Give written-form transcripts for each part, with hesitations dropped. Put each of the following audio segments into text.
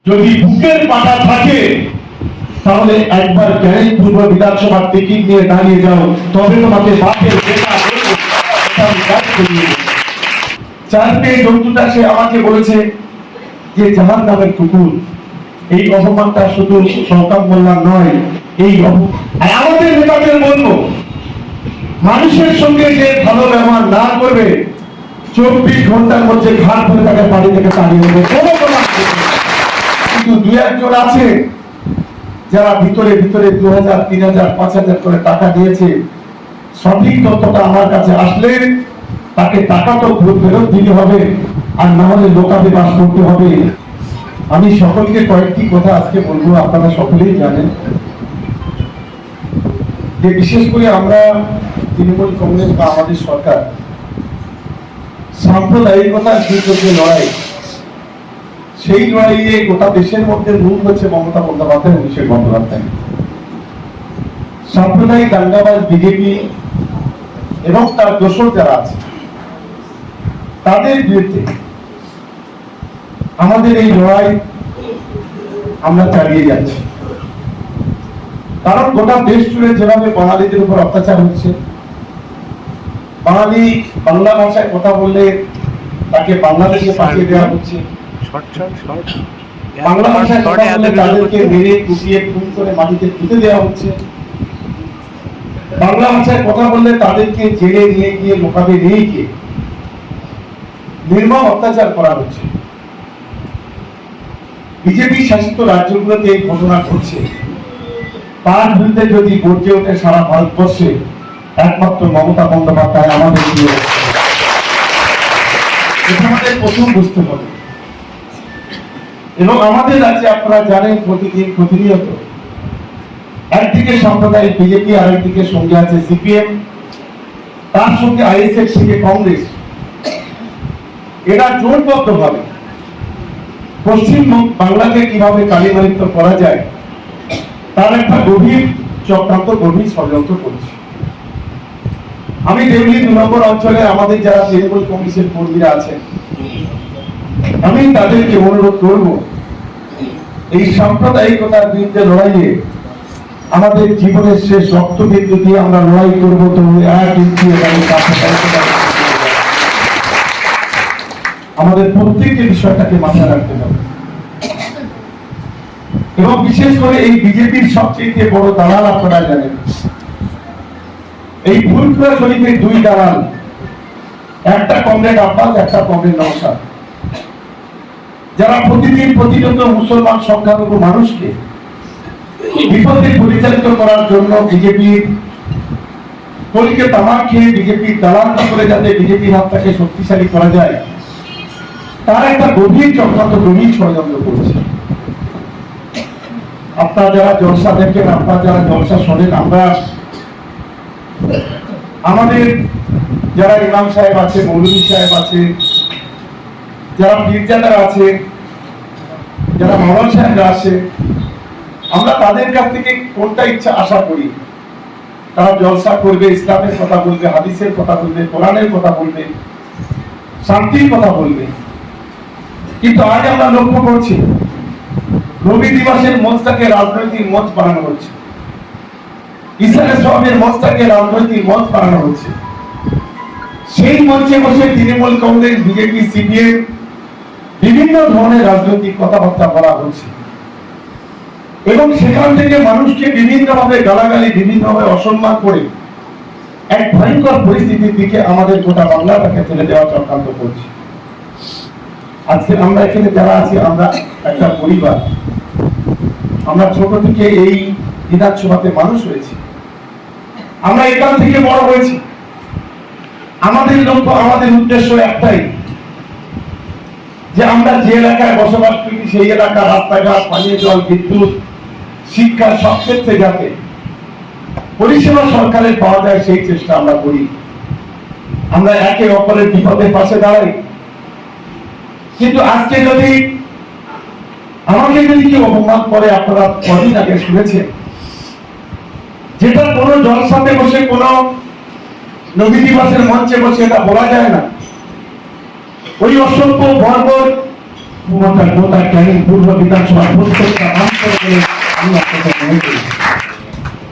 যদি বুকের পাটা থাকে তাহলে একবার ক্যারেজ পূর্ব বিধানসভার টিকিট নিয়ে দাঁড়িয়ে যাও, তবে তোমাকে বাপের বেটা বলবো, এটা আমি কাজ করিয়ে দেব। চারটে জন্তুটা সে আমাকে বলেছে যে জাহান নামের কুকুর। এই অপমানটা শুধু শওকত মোল্লার নয়, এই আর আমাদের নেতাদের বলবো, মানুষের সঙ্গে যে ভালো ব্যবহার না করবে 24 ঘন্টার মধ্যে ঘাট ধরে তাকে বাড়ি থেকে তাড়িয়ে দেবে। কিন্তু দু একজন আছে যারা ভিতরে ভিতরে 2000, 3000, 5000 করে টাকা দিয়েছে। সঠিক তথ্যটা আমার কাছে আসলে তাকে টাকা তো ফেরত দিতে হবে, আর না হলে লোকাভিবাস করতে হবে। আমি সকলকে কয়েকটি কথা আজকে বলবো। আপনারা সকলেই জানেন যে বিশেষ করে আমরা তৃণমূল কংগ্রেস বা আমাদের সরকার সাম্প্রদায়িকতার বিরুদ্ধে লড়াই, সেই লড়াইয়ে গোটা দেশের মধ্যে মূল হচ্ছে মমতা বন্দ্যোপাধ্যায়, অভিষেক বন্দ্যোপাধ্যায়। সাম্প্রদায়িক দাঙ্গাবাজ বিজেপি এবং তার দোসর যারা আছে তাদের বিরুদ্ধে আমাদের এই লড়াই আমরা চালিয়ে যাচ্ছি। কারণ গোটা দেশ জুড়ে যেভাবে বাঙালিদের উপর অত্যাচার হচ্ছে, বাঙালি বাংলা ভাষায় কথা বললে তাকে বাংলাদেশে পাঠিয়ে দেওয়া হচ্ছে, বাংলা ভাষায় কথা বললে তাদেরকে মেরে কুপিয়ে খুন করে মাটিতে পুঁতে দেওয়া হচ্ছে, বাংলা ভাষায় কথা বললে তাদেরকে জেলে নিয়ে গিয়ে লোকাবে নিয়ে গিয়ে নির্মম অত্যাচার করা হচ্ছে। বিজেপি শাসিত রাজ্যগুলোতে এই ঘটনা ঘটছে। তার বিরুদ্ধে যদি গর্জে ওঠে সারা ভারতবর্ষে, একমাত্র মমতা বন্দ্যোপাধ্যায় আমাদের প্রথম বুঝতে হবে। এবং আমাদের রাজ্যে আপনারা জানেন প্রতিদিন প্রতিনিয়ত একদিকে সাম্প্রদায়িক বিজেপি, আরেকদিকে সঙ্গে আছে সিপিএম, তার সঙ্গে আইএসএফ থেকে কংগ্রেস। এরা জোটবদ্ধ ভাবে পশ্চিম বাংলাকে কিভাবে কালিমালিপ্ত করা যায় তার একটা গভীর চক্রান্ত, গভীর ষড়যন্ত্র করছে। আমি দেউলি 2 নম্বর অঞ্চলে আমাদের যারা তৃণমূল কংগ্রেসের কর্মীরা আছেন, আমি তাদেরকে অনুরোধ করব, এই সাম্প্রদায়িকতার বিরুদ্ধে লড়াইয়ে আমাদের জীবনের শেষ রক্তবিন্দু দিয়ে আমরা লড়াই করবো। তো আমাদের প্রত্যেকটি বিষয়টাকে মাথায় রাখতে হবে। এবং বিশেষ করে এই বিজেপির সবচেয়ে বড় দালাল আপনারা জানেন, এই ফুলপুরা শরীফের 2 দালাল, একটা কমরেড আব্বাস, একটা কমরেড নওশাদ, যারা প্রতিদিন প্রতিনিয়ত মুসলমান সংখ্যালঘু মানুষকে বিপদে পরিচালিত করার জন্য বিজেপির কলিকে তামাক খেয়ে বিজেপির দালালটা করে যাতে বিজেপির হাতটাকে শক্তিশালী করা যায়, তার একটা গভীর চক্রান্ত, গভীর ষড়যন্ত্র করছে। আপনারা যারা জলসা দেখেন, আপনারা যারা জলসা শোনেন, আমরা আমাদের যারা ইমাম সাহেব আছে, মৌলভী সাহেব আছে, যারা পীরজাদারা আছে, যারা মাওলানা সাহেবরা আছে, আমরা তাদের কাছ থেকে কোনটা ইচ্ছা আশা করি? তারা জলসা করবে, ইসলামের কথা বলবে, হাদিসের কথা বলবে, কোরআনের কথা বলবে, শান্তির কথা বলবে। কিন্তু আজ আমরা লক্ষ্য করছি রবি দিবসের মঞ্চটাকে রাজনৈতিক মঞ্চ বানানো হচ্ছে, ইসলামের সবের মঞ্চটাকে রাজনৈতিক মঞ্চ বানানো হচ্ছে। সেই মঞ্চে বসে তৃণমূল কংগ্রেস, বিজেপি, সিপিএম বিভিন্ন ধরনের রাজনৈতিক কথাবার্তা বলা হচ্ছে এবং সেখান থেকে মানুষকে বিভিন্নভাবে গালাগালি, বিভিন্নভাবে অসম্মান করে এক ভয়ঙ্কর পরিস্থিতির দিকে আমাদের গোটা বাংলাটাকে ফেলে দেওয়া চক্রান্ত করছে। আজকে আমরা এখানে যারা আছি, আমরা একটা পরিবার, আমরা ছোট থেকে এই বিধানসভাতে মানুষ হয়েছি, আমরা এখান থেকে বড় হয়েছি। আমাদের লক্ষ্য, আমাদের উদ্দেশ্য একটাই, যে আমরা যে এলাকায় বসবাস করি সেই এলাকা রাস্তাঘাট, পানীয় জল, বিদ্যুৎ, শিক্ষা সব ক্ষেত্রে যাতে পরিষেবা সরকারের পাওয়া যায় সেই চেষ্টা আমরা করি। আমরা একে অপরের বিপদের পাশে দাঁড়াই। কিন্তু আজকে যদি আমাকে যদি কেউ অপমান করে, আপনারা কদিন আগে শুনেছেন, যেটা কোনো জলসাতে বসে, কোনো নবী দিবসের মঞ্চে বসে এটা বলা যায় না। ওই অসভ্য বর্বর ক্ষমতার গোটা ক্যানিং পূর্ব বিধানসভা প্রত্যেকটা অঞ্চলে আমি আপনাকে মনে করি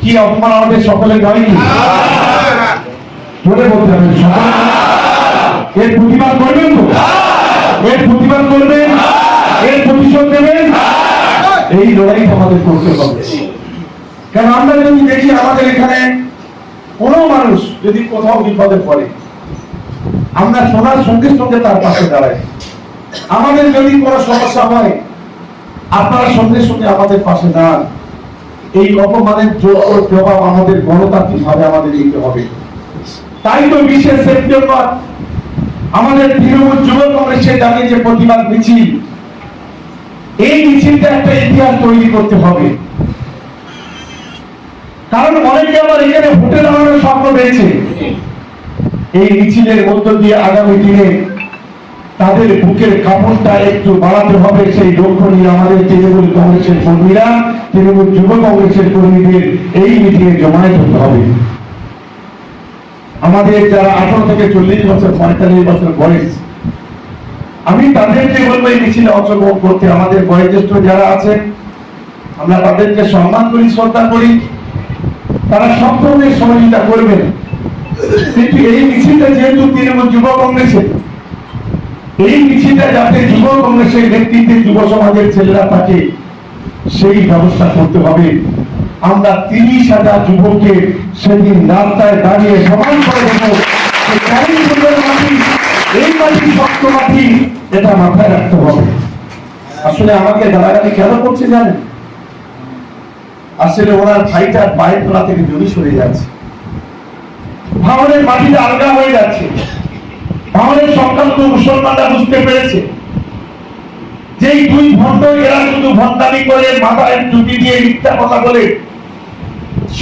কি অপমান আমাদের সকলে হয়নি বলে বলতে হবে সকলে এর প্রতিবাদ করবেন তো এর প্রতিবাদ করবেন এর প্রতিশোধ দেবেন এই লড়াই আমাদের করতে হবে কারণ আমরা যদি দেখি আমাদের এখানে কোনো মানুষ যদি কোথাও বিপদে পড়ে আমরা শোনার সঙ্গে সঙ্গে তার পাশে দাঁড়াই আমাদের যদি কোনো সমস্যা হয় আপনারা সঙ্গে সঙ্গে আমাদের পাশে দাঁড়ান এই অপমানের জবাব আমাদের গণতান্ত্রিক ভাবে আমাদের দিতে হবে তাই তো 20শে সেপ্টেম্বর আমাদের তৃণমূল যুব কংগ্রেসের ডাকে যে প্রতিবাদ মিছিল এই মিছিলটা একটা ইতিহাস তৈরি করতে হবে কারণ অনেকে আবার এখানে ভোটে দাঁড়ানোর স্বপ্ন পেয়েছে এই মিছিলের মধ্য দিয়ে আগামী দিনে তাদের বুকের কাপড়টা একটু বাড়াতে হবে সেই লক্ষ্য নিয়ে আমাদের তৃণমূল কংগ্রেসের কর্মীরা তৃণমূল যুব কংগ্রেসের কর্মীদের এই মিটিংয়ে জমায়েত হতে হবে আমাদের যারা 18 থেকে 40 বছর 45 বছর বয়স আমি তাদেরকে বলবো এই মিছিলে অংশগ্রহণ করতে আমাদের বয়োজ্যেষ্ঠ যারা আছেন আমরা তাদেরকে সম্মান করি শ্রদ্ধা করি তারা সব ধরনের সহযোগিতা করবেন কিন্তু এই মিছিলটা যেহেতু তৃণমূল যুব কংগ্রেসের এই মিছিলটা যাতে যুব কংগ্রেসের নেতৃত্বে যুব সমাজের ছেলেরা থাকে সেই ব্যবস্থা করতে হবে আমরা 30,000 যুবককে সেদিন রাস্তায় দাঁড়িয়ে সমান করে দেবো এই মাটি শক্ত মাটি এটা মাথায় রাখতে হবে আসলে আমাকে গালাগালি কেন করছে জানেন আসলে ওনার ভাইটার পায়ের তলা থেকে জমি সরে যাচ্ছে ভাঙনের মাটিটা আলগা হয়ে যাচ্ছে ভাঙনের সংখ্যালঘু মুসলমানরা বুঝতে পেরেছে যে দুই ভণ্ড এরা শুধু ভণ্ডামি করে মাথায় টুপি দিয়ে মিথ্যা কথা বলে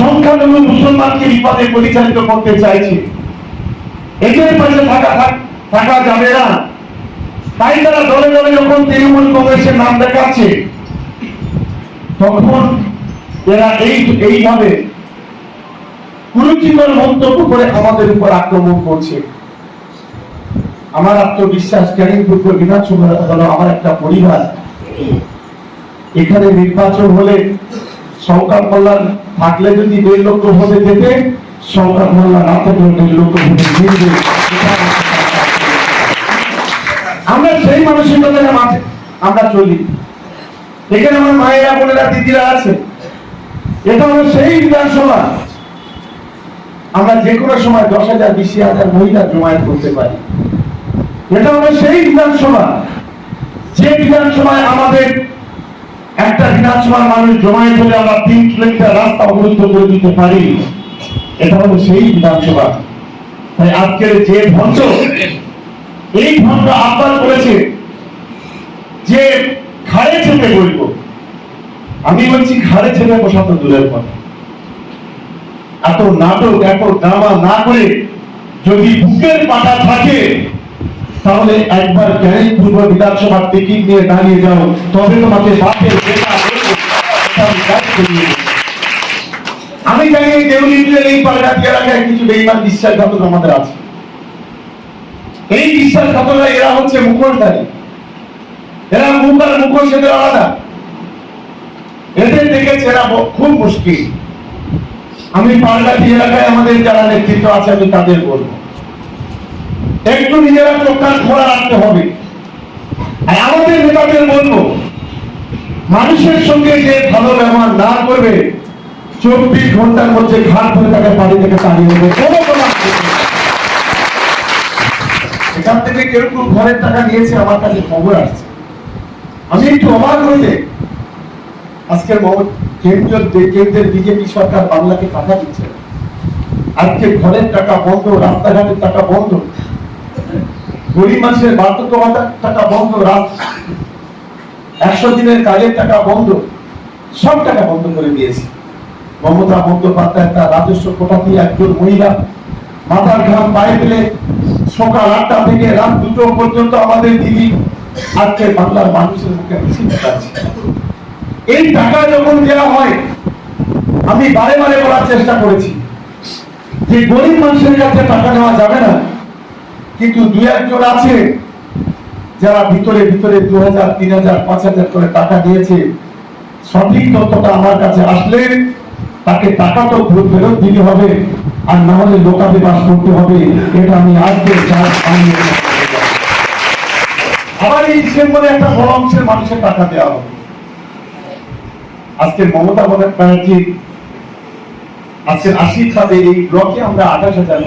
সংখ্যালঘু মুসলমানকে বিপদে পরিচালিত করতে চাইছে এদের পাশে থাকা যাবে না তাই তারা দলে দলে যখন তৃণমূল কংগ্রেসের নাম দেখাচ্ছে তখন এরা এইভাবে কুরুচিকর মন্তব্য করে আমাদের উপর আক্রমণ করছে আমার আত্মবিশ্বাস ক্যানিং পূর্ব বিধানসভা হলো আমার একটা পরিবার এখানে নির্বাচন হলে সংখ্যা কল্যাণ থাকলে যদি 1.5 লক্ষ ভোটে যেতে সংখ্যা কল্যাণ না থাকলে 1.5 লক্ষ ভোটে জিতবে আমরা সেই মানসিকতার মাঠে আমরা চলি এখানে আমার মায়েরা বোনেরা দিদিরা আছে এটা হলো সেই বিধানসভা আমরা যে কোনো সময় 10,000 20,000 মহিলা জমায়েত করতে পারি এটা হলো সেই বিধানসভা যে বিধানসভায় আমাদের একটা বিধানসভার মানুষ জমায়েত হলে আমরা 3 কিলোমিটার রাস্তা অবরুদ্ধ করে দিতে পারি এটা হলো সেই বিধানসভা তাই আজকের যে ভণ্ড এই ভণ্ড আহ্বান করেছে যে ঘাড়ে চেপে বলবো আমি বলছি ঘাড়ে চেপে বসা তো দূরের কথা এত নাটক এত ড্রামা না করে যদি বুকের পাটা থাকে তাহলে একবার ক্যানিং পূর্ব বিধানসভার টিকিট নিয়ে দাঁড়িয়ে যাও তবে তোমাকে বাপের আমি জানি দেউলির এই পাল্টাটি এলাকায় কিছু বেঈমান বিশ্বাসঘাতক আমাদের আছে এই বিশ্বাসঘাতকরা এরা হচ্ছে মুখোশধারী এরা মুখ আর মুখোশ এদের আলাদা এদের দেখে চেনা খুব মুশকিল আমি পাল্টাটি এলাকায় আমাদের যারা নেতৃত্ব আছে আমি তাদের বলবো একটু নিজেরা চোখ কান খোলা রাখতে হবে আর আমাদের নেতাদের বলবো মানুষের সঙ্গে যে ভালো ব্যবহার না করবে 24 ঘন্টার মধ্যে ঘাট ধরে তাকে বাড়ি থেকে তাড়িয়ে দেবে এখান থেকে কেউ কেউ ঘরের টাকা নিয়েছে আমার কাছে খবর আসছে আমি একটু অবাক হয়ে আজকের কেন্দ্রের বিজেপি সরকার বাংলাকে টাকা দিচ্ছে আজকে ঘরের টাকা বন্ধ রাস্তাঘাটের টাকা বন্ধ গরিব মানুষের বার্ধক্য ভাতার টাকা বন্ধ 100 দিনের কাজের টাকা বন্ধ সব টাকা বন্ধ করে দিয়েছে মমতা বন্দ্যোপাধ্যায় তার রাজস্ব কোটা দিয়ে একজন মহিলা মাথার ঘাম পায়ে ফেলে সকাল 8টা থেকে রাত 2টো পর্যন্ত আমাদের দিদি আজকে বাংলার মানুষের মুখে মিছিল দেখাচ্ছে এই টাকা যখন দেওয়া হয় আমি বারে বারে বলার চেষ্টা করেছি যে গরিব মানুষের কাছে টাকা নেওয়া যাবে না কিন্তু 2-1 জন আছে যারা ভিতরে ভিতরে 2000, 3000, 5000 করে টাকা দিয়েছে, সঠিক তথ্যটা আমার কাছে আসলে তাকে টাকা তো ফেরত দিতে হবে, আর না হলে লোকাভিবাস করতে হবে। এটা আমি আজকে আবার এই ডিসেম্বরে একটা বড় অংশের মানুষের টাকা দেওয়া হবে। আজকে মমতা ব্যানার্জি আজকের 80 খাতে এই ব্লকে আমরা 28,000